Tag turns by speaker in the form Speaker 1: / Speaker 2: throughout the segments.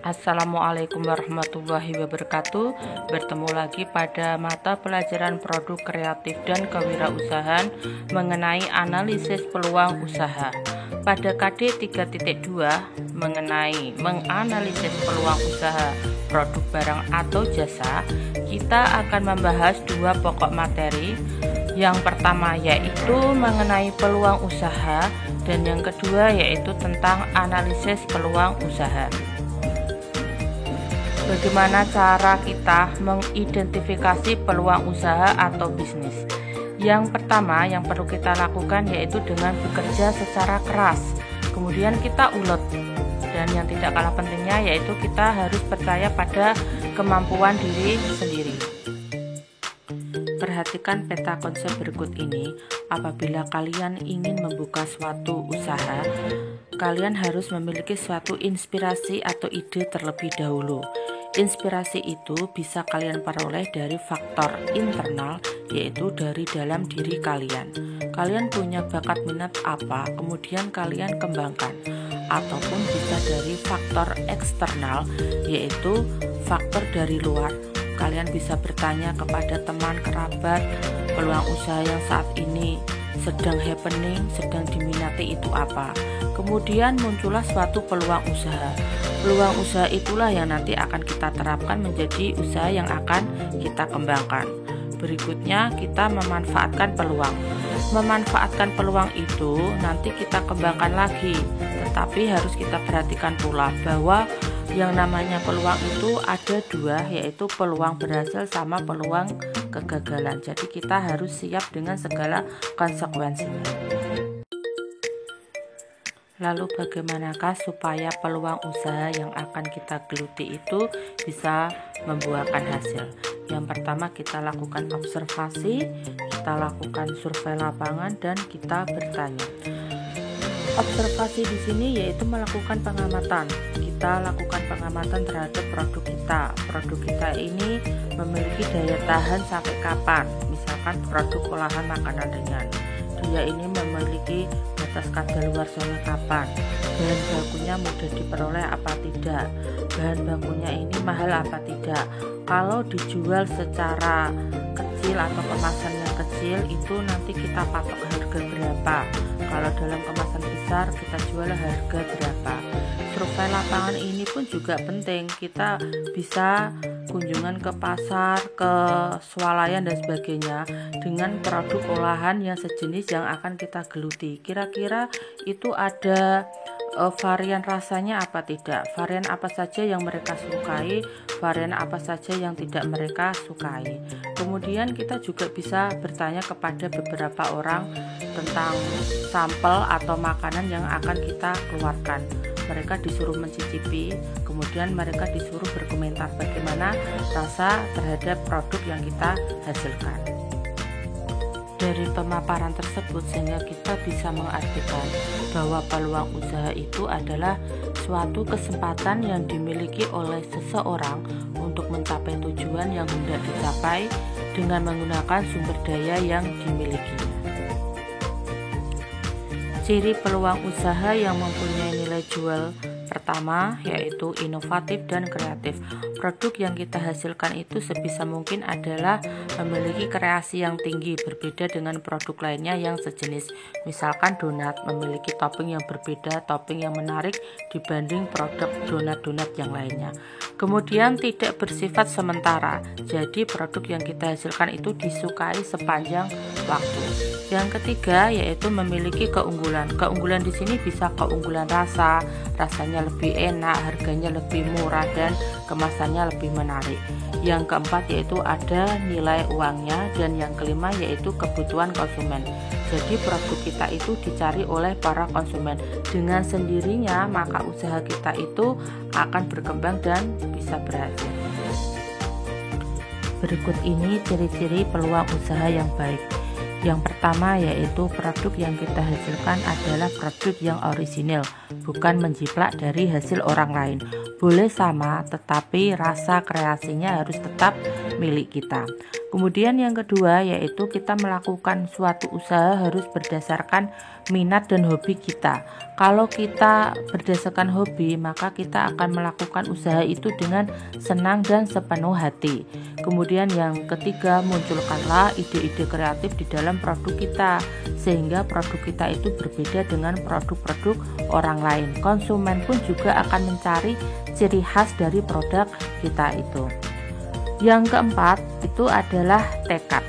Speaker 1: Assalamualaikum warahmatullahi wabarakatuh. Bertemu lagi pada mata pelajaran produk kreatif dan kewirausahaan mengenai analisis peluang usaha. Pada KD 3.2 mengenai menganalisis peluang usaha produk barang atau jasa, kita akan membahas dua pokok materi. Yang pertama yaitu mengenai peluang usaha, dan yang kedua yaitu tentang analisis peluang usaha. Bagaimana cara kita mengidentifikasi peluang usaha atau bisnis? Yang pertama yang perlu kita lakukan yaitu dengan bekerja secara keras, kemudian kita ulet, dan yang tidak kalah pentingnya yaitu kita harus percaya pada kemampuan diri sendiri. Perhatikan peta konsep berikut ini. Apabila kalian ingin membuka suatu usaha, kalian harus memiliki suatu inspirasi atau ide terlebih dahulu. Inspirasi itu bisa kalian peroleh dari faktor internal, yaitu dari dalam diri kalian. Kalian punya bakat minat apa, kemudian kalian kembangkan. Ataupun bisa dari faktor eksternal, yaitu faktor dari luar. Kalian bisa bertanya kepada teman, kerabat, peluang usaha yang saat ini sedang happening, sedang diminati itu apa. Kemudian muncullah suatu peluang usaha. Peluang usaha itulah yang nanti akan kita terapkan menjadi usaha yang akan kita kembangkan. Berikutnya kita memanfaatkan peluang. Memanfaatkan peluang itu nanti kita kembangkan lagi. Tetapi harus kita perhatikan pula bahwa yang namanya peluang itu ada dua, yaitu peluang berhasil sama peluang kegagalan. Jadi kita harus siap dengan segala konsekuensinya. Lalu bagaimanakah supaya peluang usaha yang akan kita geluti itu bisa membuahkan hasil? Yang pertama kita lakukan observasi, kita lakukan survei lapangan, dan kita bertanya. Observasi di sini yaitu melakukan pengamatan. Kita lakukan pengamatan terhadap produk kita. Produk kita ini memiliki daya tahan sampai kapan? Misalkan produk olahan makanan ringan. Dia ini memiliki batas kadaluarsanya kapan? Bahan bakunya mudah diperoleh apa tidak? Bahan bakunya ini mahal apa tidak? Kalau dijual secara kecil atau kemasan yang kecil itu nanti kita patok harga berapa? Kalau dalam kemasan besar kita jual harga berapa? Survei lapangan ini pun juga penting. Kita bisa kunjungan ke pasar, ke swalayan dan sebagainya dengan produk olahan yang sejenis yang akan kita geluti. Kira-kira itu ada varian rasanya apa tidak, varian apa saja yang mereka sukai, varian apa saja yang tidak mereka sukai. Kemudian kita juga bisa bertanya kepada beberapa orang tentang sampel atau makanan yang akan kita keluarkan. Mereka disuruh mencicipi, kemudian mereka disuruh berkomentar bagaimana rasa terhadap produk yang kita hasilkan. Dari pemaparan tersebut sehingga kita bisa mengartikan bahwa peluang usaha itu adalah suatu kesempatan yang dimiliki oleh seseorang untuk mencapai tujuan yang hendak dicapai dengan menggunakan sumber daya yang dimilikinya. Ciri peluang usaha yang mempunyai nilai jual pertama yaitu inovatif dan kreatif. Produk yang kita hasilkan itu sebisa mungkin adalah memiliki kreasi yang tinggi, berbeda dengan produk lainnya yang sejenis. Misalkan donat memiliki topping yang berbeda, topping yang menarik dibanding produk donat-donat yang lainnya. Kemudian tidak bersifat sementara, jadi produk yang kita hasilkan itu disukai sepanjang waktu. Yang ketiga yaitu memiliki keunggulan. Keunggulan di sini bisa keunggulan rasa, rasanya lebih enak, harganya lebih murah, dan kemasannya lebih menarik. Yang keempat yaitu ada nilai uangnya, dan yang kelima yaitu kebutuhan konsumen. Jadi produk kita itu dicari oleh para konsumen. Dengan sendirinya maka usaha kita itu akan berkembang dan bisa berhasil. Berikut ini ciri-ciri peluang usaha yang baik. Yang pertama yaitu produk yang kita hasilkan adalah produk yang orisinil, bukan menjiplak dari hasil orang lain. Boleh sama, tetapi rasa kreasinya harus tetap milik kita. Kemudian yang kedua yaitu kita melakukan suatu usaha harus berdasarkan minat dan hobi kita. Kalau kita berdasarkan hobi, maka kita akan melakukan usaha itu dengan senang dan sepenuh hati. Kemudian yang ketiga, munculkanlah ide-ide kreatif di dalam produk kita, sehingga produk kita itu berbeda dengan produk-produk orang lain. Konsumen pun juga akan mencari ciri khas dari produk kita itu. Yang keempat itu adalah tekad.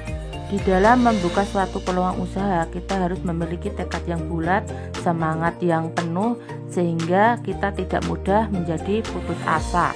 Speaker 1: Di dalam membuka suatu peluang usaha, kita harus memiliki tekad yang bulat, semangat yang penuh, sehingga kita tidak mudah menjadi putus asa.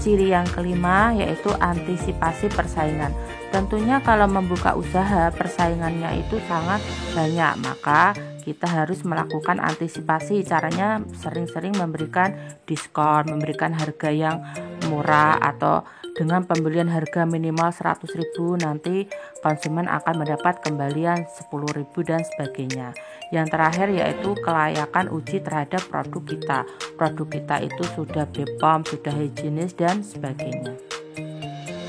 Speaker 1: Ciri yang kelima yaitu antisipasi persaingan. Tentunya kalau membuka usaha, persaingannya itu sangat banyak, maka kita harus melakukan antisipasi. Caranya sering-sering memberikan diskon, memberikan harga yang murah, atau dengan pembelian harga minimal 100.000 nanti konsumen akan mendapat kembalian 10.000 dan sebagainya. Yang terakhir yaitu kelayakan uji terhadap produk kita. Produk kita itu sudah BPOM, sudah higienis dan sebagainya.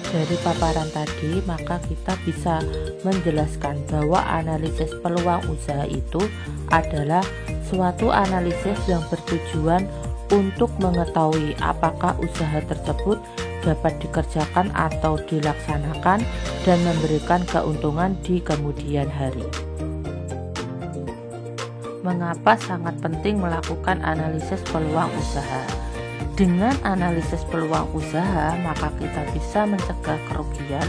Speaker 1: Dari paparan tadi, maka kita bisa menjelaskan bahwa analisis peluang usaha itu adalah suatu analisis yang bertujuan untuk mengetahui apakah usaha tersebut dapat dikerjakan atau dilaksanakan dan memberikan keuntungan di kemudian hari. Mengapa sangat penting melakukan analisis peluang usaha? Dengan analisis peluang usaha, maka kita bisa mencegah kerugian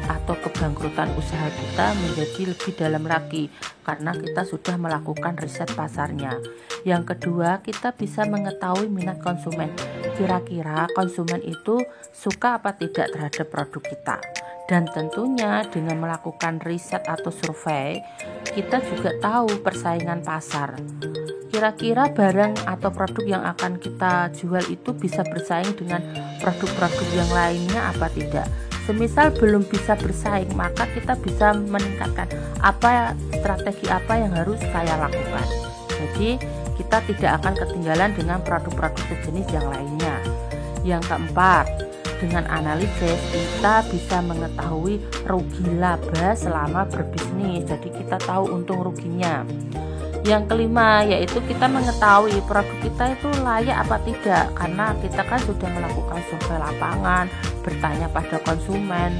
Speaker 1: atau kebangkrutan usaha kita menjadi lebih dalam lagi karena kita sudah melakukan riset pasarnya. Yang kedua, kita bisa mengetahui minat konsumen. Kira-kira konsumen itu suka apa tidak terhadap produk kita. Dan tentunya dengan melakukan riset atau survei, kita juga tahu persaingan pasar. Kira-kira barang atau produk yang akan kita jual itu bisa bersaing dengan produk-produk yang lainnya apa tidak. Semisal belum bisa bersaing, maka kita bisa meningkatkan strategi apa yang harus saya lakukan. Jadi kita tidak akan ketinggalan dengan produk-produk sejenis yang lainnya. Yang keempat, dengan analisis kita bisa mengetahui rugi laba selama berbisnis. Jadi kita tahu untung ruginya. Yang kelima yaitu kita mengetahui produk kita itu layak apa tidak, karena kita kan sudah melakukan survei lapangan, bertanya pada konsumen.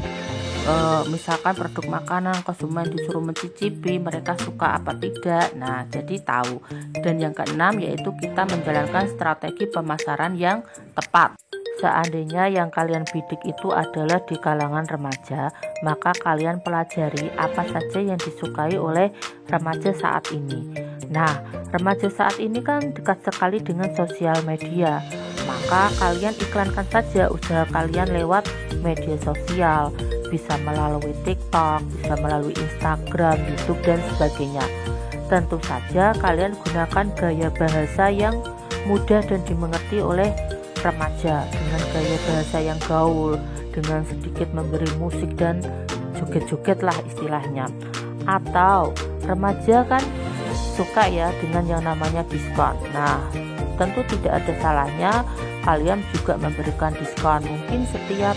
Speaker 1: Misalkan produk makanan, konsumen disuruh mencicipi, mereka suka apa tidak. Nah, jadi tahu. Dan yang keenam yaitu kita menjalankan strategi pemasaran yang tepat. Seandainya yang kalian bidik itu adalah di kalangan remaja, maka kalian pelajari apa saja yang disukai oleh remaja saat ini. Nah, remaja saat ini kan dekat sekali dengan sosial media, maka kalian iklankan saja usaha kalian lewat media sosial, bisa melalui TikTok, bisa melalui Instagram, YouTube, dan sebagainya. Tentu saja kalian gunakan gaya bahasa yang mudah dan dimengerti oleh remaja, dengan gaya bahasa yang gaul, dengan sedikit memberi musik dan joget-joget lah istilahnya. Atau remaja kan suka ya dengan yang namanya diskon. Nah, tentu tidak ada salahnya kalian juga memberikan diskon, mungkin setiap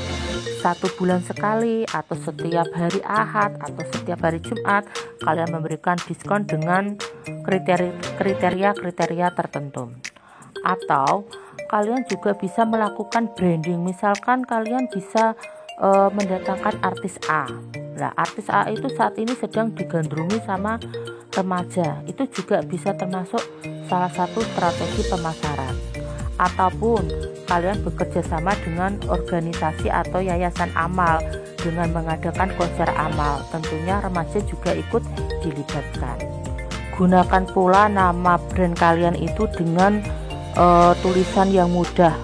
Speaker 1: 1 bulan sekali, atau setiap hari Ahad, atau setiap hari Jumat kalian memberikan diskon dengan kriteria tertentu. Atau kalian juga bisa melakukan branding. Misalkan kalian bisa mendatangkan artis A. Nah, artis A itu saat ini sedang digandrungi sama remaja. Itu juga bisa termasuk salah satu strategi pemasaran. Ataupun kalian bekerja sama dengan organisasi atau yayasan amal dengan mengadakan konser amal. Tentunya remaja juga ikut dilibatkan. Gunakan pula nama brand kalian itu dengan tulisan yang mudah.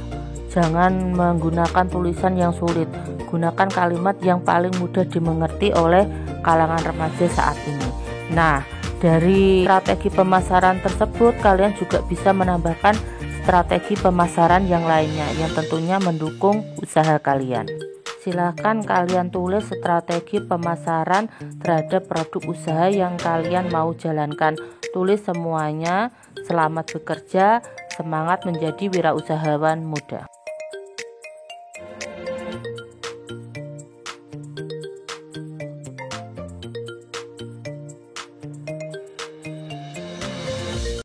Speaker 1: Jangan menggunakan tulisan yang sulit. Gunakan kalimat yang paling mudah dimengerti oleh kalangan remaja saat ini. Nah, dari strategi pemasaran tersebut kalian juga bisa menambahkan strategi pemasaran yang lainnya yang tentunya mendukung usaha kalian. Silakan kalian tulis strategi pemasaran terhadap produk usaha yang kalian mau jalankan. Tulis semuanya. Selamat bekerja, semangat menjadi wirausahawan muda.